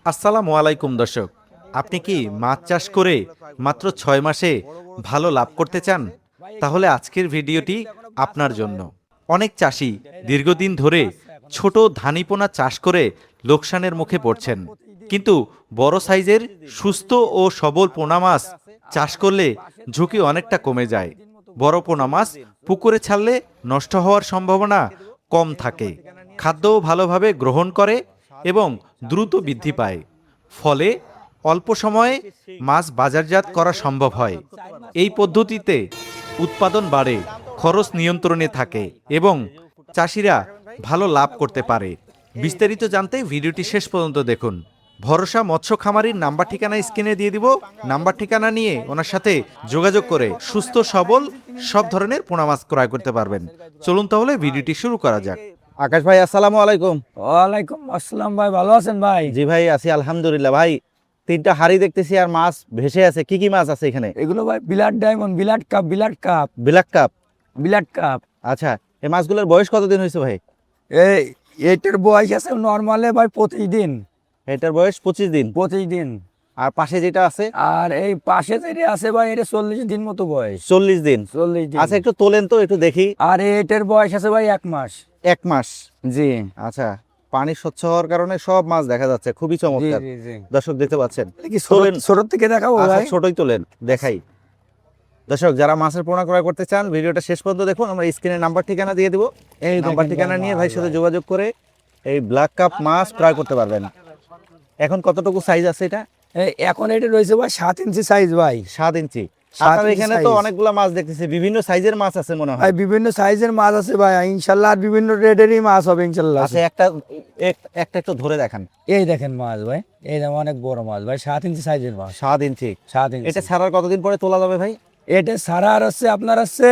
আসসালামু আলাইকুম দর্শক, আপনি কি মাছ চাষ করে মাত্র 6 মাসে ভালো লাভ করতে চান? তাহলে আজকের ভিডিওটি আপনার জন্য। অনেক চাষি দীর্ঘদিন ধরে ছোট ধানীপোনা চাষ করে লোকসানের মুখে পড়ছেন, কিন্তু বড় সাইজের সুস্থ ও সবল পোনা মাছ চাষ করলে ঝুঁকি অনেকটা কমে যায়। বড় পোনা মাছ পুকুরে ছাড়লে নষ্ট হওয়ার সম্ভাবনা কম থাকে, খাদ্যও ভালোভাবে গ্রহণ করে এবং দ্রুত বৃদ্ধি পায়। ফলে অল্প সময়ে মাছ বাজারজাত করা সম্ভব হয়। এই পদ্ধতিতে উৎপাদন বাড়ে, খরচ নিয়ন্ত্রণে থাকে এবং চাষিরা ভালো লাভ করতে পারে। বিস্তারিত জানতে ভিডিওটি শেষ পর্যন্ত দেখুন। ভরসা মৎস্য খামারির নাম্বার ঠিকানা স্ক্রিনে দিয়ে দিব। নাম্বার ঠিকানা নিয়ে ওনার সাথে যোগাযোগ করে সুস্থ সবল সব ধরনের পোনা মাছ ক্রয় করতে পারবেন। চলুন তাহলে ভিডিওটি শুরু করা যাক। আকাশ ভাই, আসসালামু আলাইকুম। ওয়ালাইকুম আসসালাম ভাই, ভালো আছেন ভাই? জি ভাই, আছি আলহামদুলিল্লাহ। ভাই, 3টা হাড়ি দেখতেছি আর মাছ ভেসে আছে। কি কি মাছ আছে এখানে? এগুলো ভাই বিলাট ডায়মন্ড, বিলাট কাপ, বিলাট কাপ, ব্ল্যাক কাপ। বিলাট কাপ। আচ্ছা, এই মাছগুলোর বয়স কতদিন হয়েছে ভাই? এই এটার বয়স আছে নর্মালে ভাই 25 দিন। এটার বয়স 25 দিন। 25 দিন। আর পাশে যেটা আছে? আর এই পাশে যেটা আছে ভাই, এটা 40 দিন মতো বয়স। 40 দিন। 40 দিন। আচ্ছা, একটু তোলেন তো, একটু দেখি। আর এটার বয়স আছে ভাই 1 মাস। 1 মাস। জি আচ্ছা, পানি স্বচ্ছ হওয়ার কারণে সব মাছ দেখা যাচ্ছে, খুবই জি চমৎকার। জি জি। দর্শক দেখতে পাচ্ছেন। কি তোলেন। ছোট থেকে দেখাবো আচ্ছা, ভাই? ছোটই তোলেন, দেখাই। দর্শক, যারা মাছের পোনা ক্রয় করতে চান ভিডিওটা শেষ পর্যন্ত দেখুন। আমরা স্ক্রিনে নাম্বার ঠিকানা দিয়ে দিব। এই নাম্বার দেখেন ঠিকানা ভাই, নিয়ে মাছ ভাইয়ের সাথে ভাই। যোগাযোগ করে এই ব্ল্যাক কাপ মাছ ক্রয় করতে পারবেন। এখন কতটুকু সাইজ আছে এটা? এখন এটা রয়েছে ভাই 7 ইঞ্চি সাইজ ভাই। 7 ইঞ্চি। 7 আপনার ইঞ্চি এখানে তো size। অনেকগুলা মাছ দেখতেছি, বিভিন্ন সাইজের মাছ আছে মনে হয়। ভাই বিভিন্ন সাইজের মাছ আছে ভাই, ইনশাল্লাহ। আর বিভিন্ন রেটেরই মাছ হবে ইনশাল্লাহ। আচ্ছা, একটা একটু ধরে দেখান। এই দেখেন মাছ ভাই, এই দেখেন অনেক বড় মাছ ভাই, 7 ইঞ্চি সাইজের মাছ। 7 ইঞ্চি। 7 ইঞ্চি। এটা ছাড়ার কতদিন পরে তোলা যাবে ভাই? এটা সারা আর হচ্ছে আপনার হচ্ছে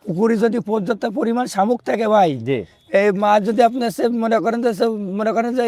পুকুরে যদি পর্যাপ্ত পরিমাণ শামুক থাকে ভাই, জি। এই মাছ যদি আপনি মনে করেন যে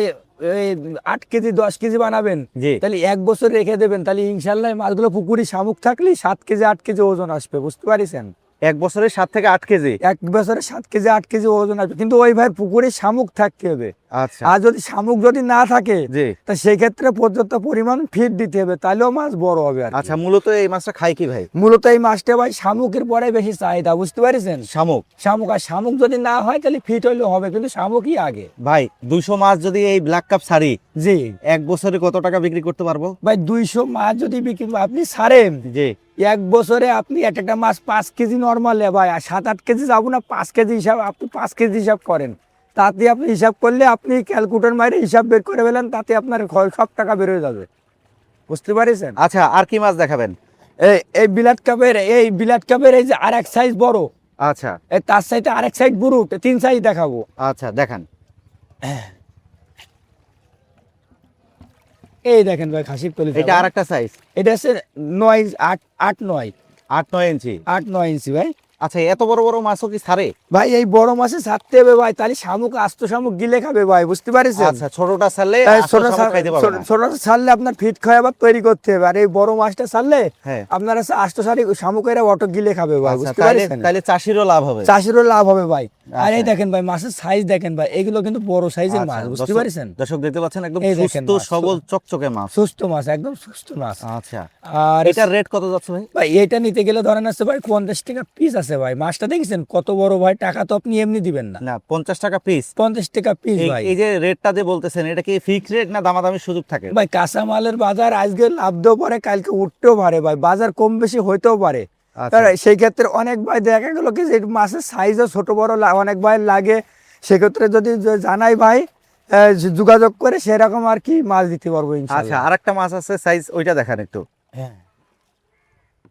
এই 8 কেজি 10 কেজি বানাবেন, জি। তাহলে 1 বছর রেখে দেবেন, তাহলে ইনশাল্লাহ এই মাছগুলো পুকুরে শামুক থাকলে 7 কেজি 8 কেজি ওজন আসবে, বুঝতে পারিছেন? 1 বছরে 7 থেকে 8 কেজি। 1 বছরে 7 কেজি 8 কেজি ওজন আসবে, কিন্তু ওই ভাই পুকুরে শামুক থাকতে হবে। আচ্ছা। আর যদি শামুক যদি না থাকে, জি। তা সেই ক্ষেত্রে পর্যাপ্ত পরিমাণ ফিড দিতে হবে, তাহলেও মাছ বড় হবে। আর কি। আচ্ছা, মূলত এই মাছটা খায় কি ভাই? মূলত এই মাছটা ভাই শামুকের পরে বেশি চাহিদা, বুঝতে পারছেন? শামুক। শামুক, আর শামুক যদি না হয় তাহলে ফিট হইলেও হবে, কিন্তু শামুকই আগে। ভাই, 200 মাছ যদি এই ব্ল্যাক কাপ ছাড়ি, জি 1 বছরে কত টাকা বিক্রি করতে পারবো? ভাই, 200 মাছ যদি আপনি ছাড়েন, জি। 1 বছরে আপনি একটা মাছ 5 কেজি নর্মালে ভাই, আর 7-8 কেজি যাবো না, 5 কেজি হিসাব, আপনি 5 কেজি হিসাব করেন। তাতে আপনি হিসাব করলে আপনি ক্যালকুলেটর মাইরে হিসাব বের করে ফেলেন, তাতে আপনার সব টাকা বের হয়ে যাবে, বুঝতে পারছেন? আচ্ছা, আর কি মাছ দেখাবেন? এই বিলাট কাপের এই যে আরেক সাইজ বড়, আচ্ছা এই তার সাইডে আরেক সাইড বুরুট, 3 সাইজ দেখাবো। আচ্ছা, দেখান। এই দেখেন ভাই, খাসির কলিজা। এটা আরেকটা সাইজ। এটা আছে 9 8 9 8-9 ইঞ্চি। 8-9 ইঞ্চি ভাই। আচ্ছা, এত বড় বড় মাছও কি ছাড়ে? ভাই এই বড় মাছে ছাড়তে হবে ভাই, তাহলে শামুক আস্ত শামুক গিলে খাবে ভাই, বুঝতে পারছেন? আচ্ছা, ছোটটা ছাড়লে ছোট খাইতে পারবে না। ছোটটা ছাড়লে আপনার ফিট খাওয়া আবার তৈরি করতে হবে, আর এই বড় মাছটা ছাড়লে হ্যাঁ। আপনার আছে আস্ত শাড়ি শামুকেরা অটো গিলে খাবে ভাই, আচ্ছা, বুঝতে তাহলে পারছেন? তাহলে চাষিরও লাভ হবে। চাষিরও লাভ হবে ভাই। আর এই আচ্ছা। দেখেন ভাই, মাছের সাইজ দেখেন ভাই, এগুলো কিন্তু বড় সাইজের আচ্ছা, মাছ, বুঝতে পারছেন? দর্শক দেখতে পাচ্ছেন, একদম এই দেখেন সুস্থ মাছ। সবল চকচকে মাছ। সুস্থ মাছ, একদম সুস্থ মাছ। আচ্ছা, আর এটার রেট কত যাচ্ছে ভাই? ভাই এটা নিতে গেলে ধরেন আছে ভাই 50 টাকা পিস আছে ভাই। মাছটা দেখেছেন কত বড় ভাই, টাকা তো আপনি এমনি দিবেন না। না, 50 টাকা পিস। 50 টাকা পিস ভাই। এই যে রেটটা যে বলতেছেন, এটা কি ফিক্স রেট না দামাদামির সুযোগ থাকে? ভাই কাঁচা মালের বাজার আজকে লাভতেও পারে, কালকে উঠতেও পারে ভাই, বাজার কম বেশি হইতেও পারে। আচ্ছা। সেই ক্ষেত্রে অনেক ভাই দেখা গেল কি যে মাছের সাইজও ছোট বড় অনেক ভাই লাগে, সেক্ষেত্রে যদি জানাই ভাই যোগাযোগ করে সেরকম আর কি মাছ দিতে পারবো আচ্ছা, ইনশাআল্লাহ। আরেকটা মাছ আছে সাইজ, ওইটা দেখান একটু। হ্যাঁ।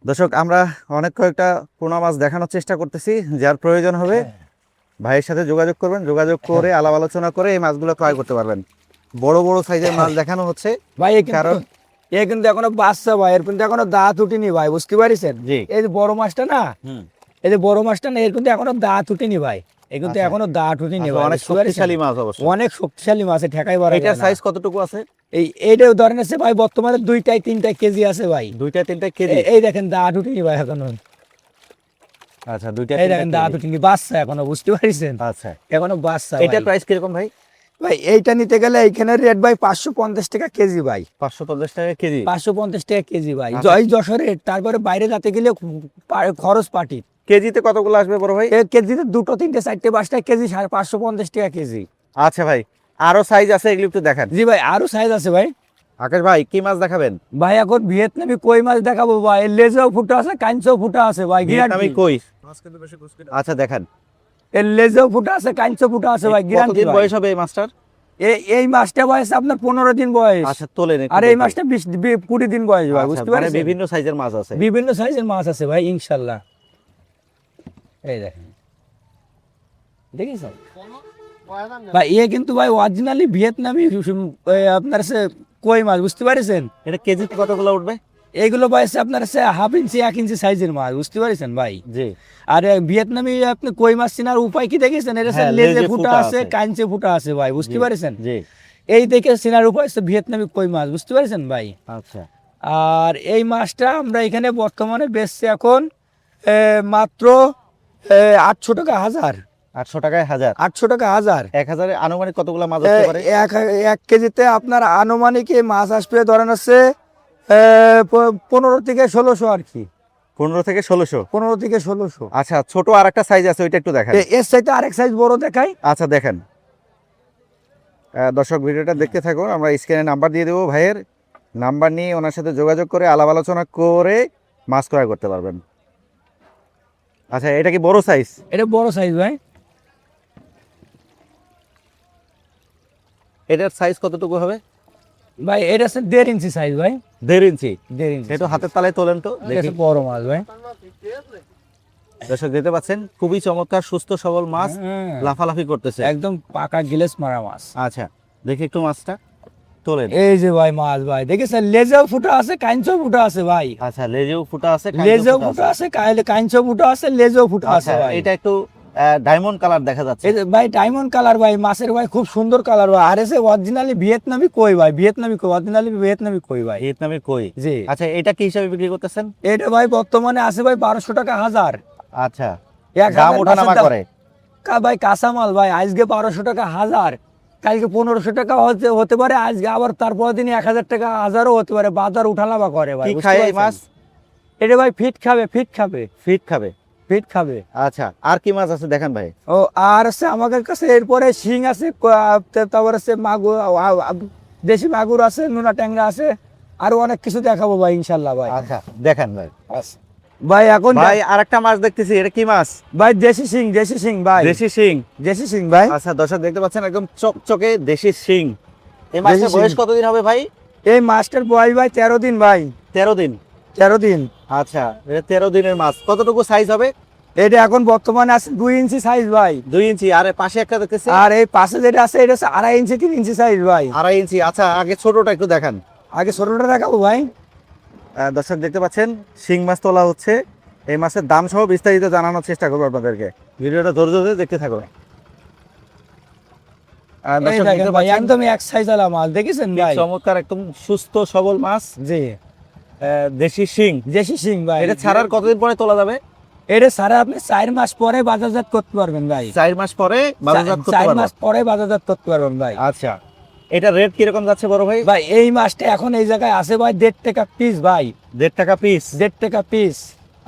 দর্শক, আমরা অনেক কয়েকটা পোনা মাছ দেখানোর চেষ্টা করতেছি, যার প্রয়োজন হবে ভাইয়ের সাথে যোগাযোগ করবেন। যোগাযোগ করে আলাপ আলোচনা করে এই মাছগুলো ক্রয় করতে পারবেন। বড় বড় সাইজের মাছ দেখানো হচ্ছে। ভাই কারণ এ কিন্তু এখনো বাচ্চা ভাই, এর কিন্তু এখনো দাঁত উঠেনি ভাই, বুঝতে পারিছেন? জি। এই যে বড় মাছটা না, এই যে বড় মাছটা না, এর কিন্তু এখনো দাঁত উঠেনি ভাই, এ কিন্তু আচ্ছা। এখনো দাঁত উঠেনি আসলে ভাই, অনেক বুঝতে পারিছেন? শক্তিশালী মাছ অবশ্য। অনেক শক্তিশালী মাছ, ঠেকাই বড়। এটার সাইজ কতটুকু আছে? এইটাও ধরেন আছে ভাই, বর্তমানে 2-3 কেজি আছে ভাই। 2-3 কেজি। এই দেখেন দাঁত উঠেনি ভাই এখনো, আচ্ছা, এই দেখেন দাঁত উঠেনি, বাচ্চা এখনো, বুঝতে পারিছেন? আচ্ছা, এখনো বাচ্চা। এটার প্রাইস কিরকম ভাই? ভাই এইটা নিতে গেলে এইখানে রেট ভাই 550 টাকা কেজি ভাই, 550 টাকা কেজি। 550 টাকা কেজি ভাই। আচ্ছা। জয় যশোরের, তারপরে বাইরে যাতে গেলে খরচ পাটি। কেজিতে কতগুলো আসবে বড় ভাই? কেজিতে 2, 3, 4, 5টা কেজি 550 টাকা কেজি। আচ্ছা ভাই, আরো সাইজ আছে, এগুলো একটু দেখান। জি ভাই, আরো সাইজ আছে ভাই। আকাশ ভাই কি মাছ দেখাবেন? ভাই এখন ভিয়েতনামি কই মাছ দেখাবো ভাই, লেজও ফুটা আছে, কাঞ্চও ফুটা আছে ভাই, ভিয়েতনামি গ্যারান্টি। কই? আচ্ছা দেখান। এর লেজও ফুটা আছে, কাঞ্চও ফুটা আছে ভাই, গ্যারান্টি। কতদিন বয়স হবে এই মাছটার? এই মাছটা বয়স আপনার 15 দিন বয়স। আচ্ছা তোলেন একটু আর এই দেখি। মাছটা 20 দিন বয়স ভাই, আচ্ছা, বুঝতে মানে পারছেন? বিভিন্ন সাইজের মাছ আছে। বিভিন্ন সাইজের মাছ আছে ভাই, ইনশাল্লাহ। এই দেখেন, দেখেছেন ভাই, এ কিন্তু ভাই অরিজিনালি ভিয়েতনামি আপনার সে কই মাছ, বুঝতে পারছেন? এটা কেজিতে কতগুলো উঠবে? এইগুলো ভাই আপনার সে 1/2 ইঞ্চি 1 ইঞ্চি সাইজের মাছ, বুঝতে পারছেন ভাই? জি। আর ভিয়েতনামি আপনি কই মাছ চেনার উপায় কি দেখেছেন? এটা হ্যাঁ, লেজে লেজে ফুটা ফুটা আছে, আছে। কাঞ্চে ফুটা আছে ভাই, বুঝতে জি, পারছেন? জি। এই দেখে চেনার উপায় হচ্ছে ভিয়েতনামি কই মাছ, বুঝতে পারছেন ভাই? আচ্ছা। আর এই মাছটা আমরা এখানে বর্তমানে বেচছি এখন মাত্র 800 টাকা হাজার। 800 টাকায় 1000। 800 টাকা হাজার। 1000 এ আনুমানিক কতগুলো মাছ আসতে পারে? এক কেজিতে আপনার আনুমানিক এই মাছ আসবে ধরেন হচ্ছে 15 থেকে 1600 আর কি। 15 থেকে 1600। 15 থেকে 1600। আচ্ছা, ছোট আরেকটা সাইজ আছে, ওইটা একটু দেখান। এর চাইতে আরেক সাইজ বড় দেখাই। আচ্ছা দেখেন। দর্শক ভিডিওটা দেখতে থাকুন, আমরা স্ক্রিনে নাম্বার দিয়ে দেবো, ভাইয়ের নাম্বার নিয়ে ওনার সাথে যোগাযোগ করে আলাপ আলোচনা করে মাছ ক্রয় করতে পারবেন। আচ্ছা, এটা কি বড় সাইজ? এটা বড় সাইজ ভাই। এটার সাইজ কতটুকু হবে? ভাই এটা হচ্ছে 1.5 ইঞ্চি সাইজ ভাই। 1.5 ইঞ্চি। 1.5 ইঞ্চি। একটু হাতের তালায় তোলেন তো এটা দেখি। হচ্ছে বড় মাছ ভাই। দর্শক দেখতে পাচ্ছেন, খুবই চমৎকার সুস্থ সবল মাছ, হ্যাঁ। লাফালাফি করতেছে। একদম পাকা গিলেস মারা মাছ। আচ্ছা, দেখি একটু মাছটা তোলেন। এই যে ভাই মাছ ভাই, দেখেছেন লেজেও ফুটা আছে, কাঞ্চও ফুটা আছে ভাই। আচ্ছা, লেজেও ফুটা আছে, কাঁচেও লেজেও ফুটা ফুটা আছে, কাঞ্চও ফুটা আছে, লেজেও ফুটা আছে আচ্ছা, ভাই। এটা একটু ডায়মন্ড কালার দেখা যাচ্ছে। এই যে ভাই ডায়মন্ড কালার ভাই, মাছের ভাই খুব সুন্দর কালার ভাই। আর এসে অরিজিনালি ভিয়েতনামি কই ভাই, ভিয়েতনামি কই, অরিজিনালি ভিয়েতনামি কই ভাই। ভিয়েতনামি কই। জি। আচ্ছা, এটা কি হিসাবে বিক্রি করতেছেন? এটা ভাই বর্তমানে আছে ভাই 1200 টাকা হাজার। আচ্ছা, 1000 দাম ওঠানামা মাছের দাম। করে। ভাই কাঁচামাল ভাই, আজকে 1200 টাকা হাজার, কালকে 1500 টাকা হতে পারে, আজকে আবার তারপর দিন 1000 টাকা হাজারও হতে পারে, বাজার উঠানামা করে ভাই। কি বুঝতে খায় এই পারছেন? মাছ? এটা ভাই ফিট খাবে, ফিট খাবে, ফিট খাবে। ফিট খাবে। আচ্ছা, আর কি মাছ আছে দেখান ভাই। ও আর আছে আমাদের কাছে, এরপরে শিং আছে, তারপর আছে মাগুর, দেশি মাগুর আছে, নোনা ট্যাংরা আছে, আরো অনেক কিছু দেখাবো ভাই ইনশাল্লাহ ভাই। আচ্ছা দেখান ভাই। ভাই এখন ভাই আরেকটা মাছ দেখতেছি, এটা কি মাছ? ভাই দেশি শিং, দেশি শিং ভাই, দেশি শিং। দেশি শিং ভাই। আচ্ছা, দর্শক দেখতে পাচ্ছেন একদম চকচকে দেশি শিং। এই মাছের দেশি বয়স শিং। কতদিন হবে ভাই? এই মাছটার বয়স ভাই 13 দিন ভাই, 13 দিন। 13 দিন। আচ্ছা, এটা 13 দিনের মাছ। কতটুকু সাইজ হবে? এটা এখন বর্তমানে আছে 2 ইঞ্চি সাইজ ভাই। 2 ইঞ্চি। আর এর পাশে একটা দেখতেছি আর এই পাশে যেটা আছে এটা হচ্ছে 2.5 ইঞ্চি 3 ইঞ্চি সাইজ ভাই। 2.5 ইঞ্চি। আচ্ছা, আগে ছোটটা একটু দেখান। আগে ছোটটা দেখাবো ভাই। দর্শক দেখতে পাচ্ছেন শিং মাছ তোলা হচ্ছে। এই মাছের দাম সহ বিস্তারিত জানানোর চেষ্টা করবো আপনাদেরকে, ভিডিওটা ধৈর্য ধরে দেখতে থাকো। এই দর্শক দেখেন দেখতে ভাই, পাচ্ছেন, একদম এক সাইজ আলা মাছ, দেখেছেন ভাই? চমৎকার একদম সুস্থ সবল মাছ, জি, দেশি শিং। দেশি শিং ভাই। এটা ছাড়ার কতদিন পরে তোলা যাবে? এটা সারা আপনি 4 মাস পরে বাজারজাত করতে পারবেন ভাই। 4 মাস পরে বাজারজাত করতে 4 পারবো। মাস পরে বাজারজাত করতে পারবেন ভাই। আচ্ছা, এটা রেট কিরকম যাচ্ছে বড় ভাই? ভাই এই মাছটা এখন এই জায়গায় আছে ভাই 1.5 টাকা পিস ভাই, 1.5 টাকা পিস। 1.5 টাকা পিস।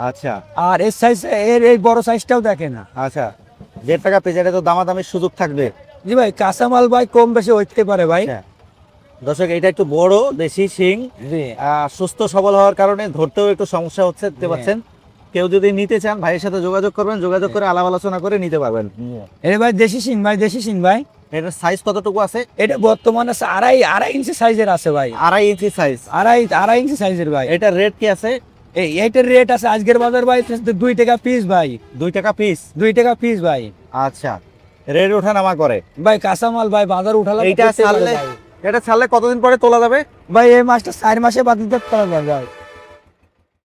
আচ্ছা আর এর সাইজ, এই বড় সাইজটাও দেখে না। আচ্ছা, 1.5 টাকা পিস। এটা তো দামাদামির সুযোগ থাকবে। জি ভাই, কাঁচামাল ভাই কম বেশি হইতে পারে ভাই। আচ্ছা, দর্শক এটা একটু বড় দেশি শিং, জি। সুস্থ সবল হওয়ার কারণে ধরতেও একটু সমস্যা হচ্ছে, দেখতে পাচ্ছেন। কেউ যদি নিতে চান ভাইয়ের সাথে যোগাযোগ করবেন, যোগাযোগ করে আলাপ আলোচনা করে নিতে পারবেন। এটা ভাই দেশি শিং ভাই, দেশি শিং ভাই। এটার সাইজ কতটুকু আছে? এটা বর্তমানে আছে আড়াই ইঞ্চি সাইজের আছে ভাই। 2.5 ইঞ্চি সাইজ। আড়াই ইঞ্চি সাইজের ভাই। এটার রেট কি আছে? এইটার রেট আছে আজকের বাজার ভাই 2 টাকা পিস ভাই, 2 টাকা পিস। 2 টাকা পিস ভাই। আচ্ছা, রেট ওঠানামা করে। ভাই কাঁচামাল ভাই বাজার উঠালে এইটা ছাড়লে, এটা ছাড়লে কতদিন পরে তোলা যাবে? ভাই এই মাছটা 4 মাসে বাজারজাত করা যায় ভাই।